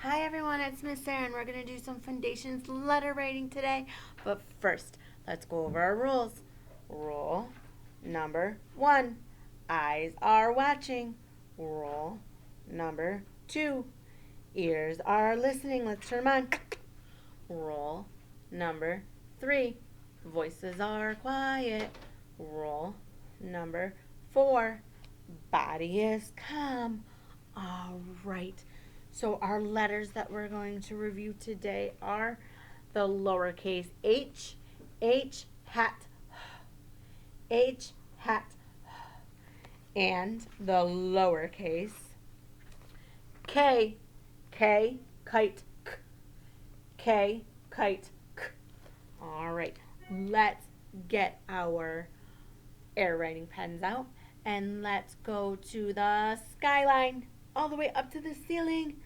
Hi everyone, it's Miss Sarah and we're going to do some Fundations letter writing today. But first, let's go over our rules. Rule number 1, eyes are watching. Rule number 2, ears are listening. Let's turn them on. Rule number 3, voices are quiet. Rule number 4, body is calm. All right. So our letters that we're going to review today are the lowercase h, h hat, h hat, and the lowercase k, k kite, k kite. All right, let's get our air writing pens out and let's go to the skyline all the way up to the ceiling,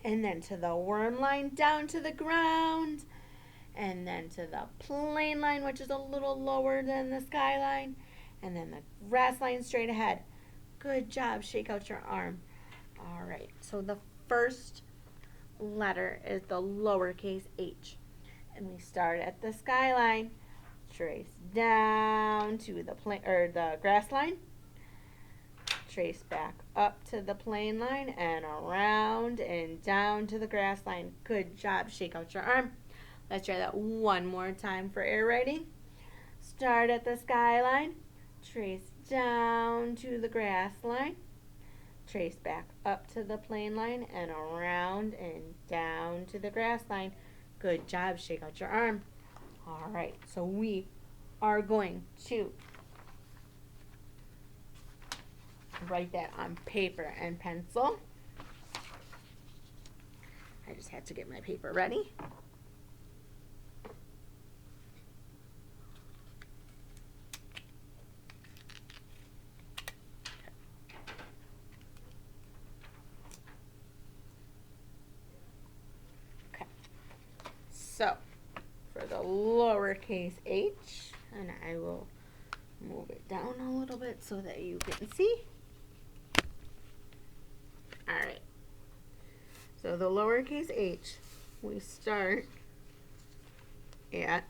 and then to the worm line down to the ground, and then to the plane line, which is a little lower than the skyline, and then the grass line straight ahead. Good job. Shake out your arm. All right, so the first letter is the lowercase h, and we start at the skyline, trace down to the grass line, trace back up to the plane line and around and down to the grass line. Good job. Shake out your arm. Let's try that one more time for air writing. Start at the skyline, trace down to the grass line, trace back up to the plane line and around and down to the grass line. Good job. Shake out your arm. All right, so we are going to write that on paper and pencil. I just had to get my paper ready. Okay. So, for the lowercase h, and I will move it down a little bit so that you can see. Alright, so the lowercase h, we start at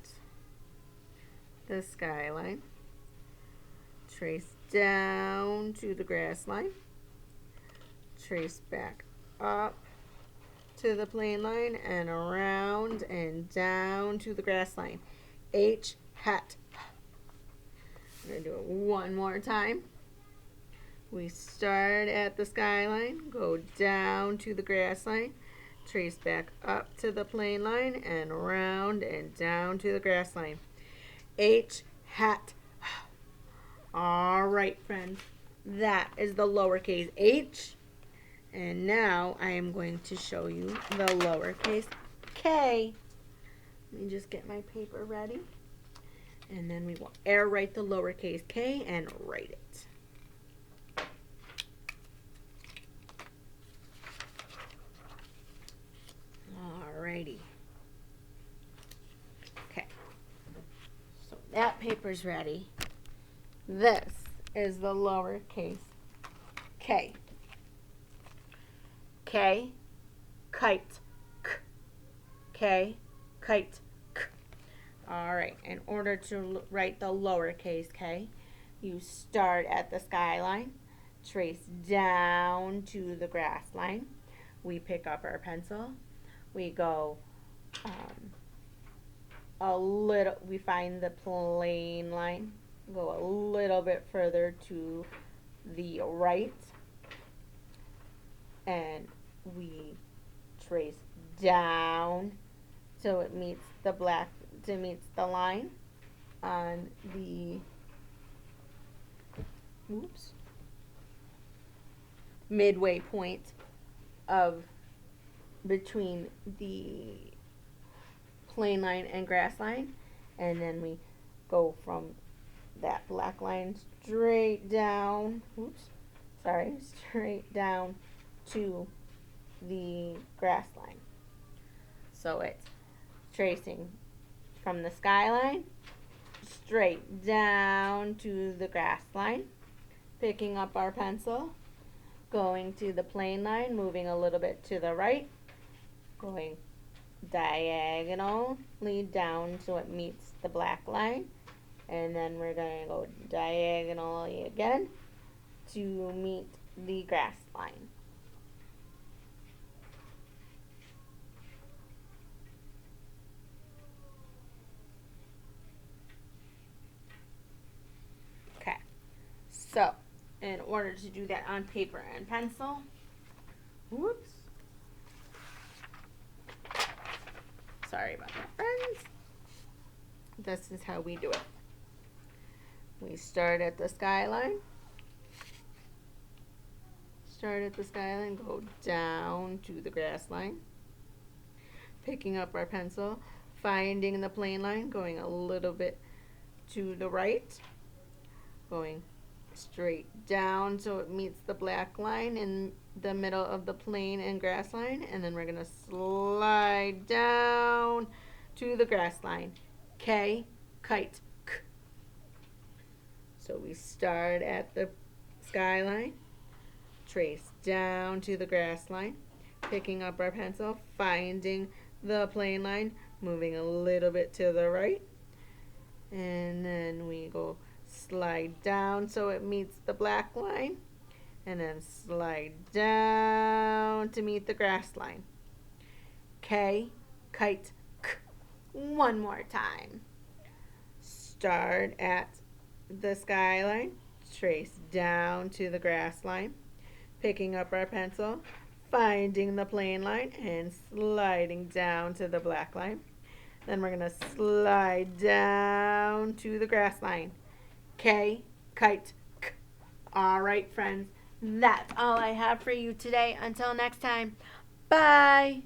the skyline, trace down to the grass line, trace back up to the plane line and around and down to the grass line. H hat. I'm going to do it one more time. We start at the skyline, go down to the grass line, trace back up to the plane line and around and down to the grass line. H hat. All right, friends, that is the lowercase h. And now I am going to show you the lowercase k. Let me just get my paper ready. And then we will air write the lowercase k and write it. Alrighty. Okay. So that paper's ready. This is the lowercase k. K, kite, k. K, kite, k. Alright, in order to write the lowercase k, you start at the skyline, trace down to the grass line. We pick up our pencil. We go we find the plane line, go a little bit further to the right, and we trace down so it meets the line on the midway point of between the plane line and grass line, and then we go from that black line straight down, straight down to the grass line. So it's tracing from the skyline straight down to the grass line, picking up our pencil, going to the plane line, moving a little bit to the right, going diagonally down so it meets the black line. And then we're going to go diagonally again to meet the grass line. Okay, so in order to do that on paper and pencil, whoops, sorry about that, friends. This is how we do it. We start at the skyline. Go down to the grass line. Picking up our pencil, finding the plane line, going a little bit to the right, going straight down so it meets the black line in the middle of the plane and grass line, and then we're going to slide down to the grass line. K, kite, k. So we start at the skyline, trace down to the grass line, picking up our pencil, finding the plane line, moving a little bit to the right, and then we go slide down so it meets the black line, and then slide down to meet the grass line. K, kite, k. One more time. Start at the skyline, trace down to the grass line, picking up our pencil, finding the plane line, and sliding down to the black line. Then we're going to slide down to the grass line. K, kite, k. All right, friends, that's all I have for you today. Until next time, bye.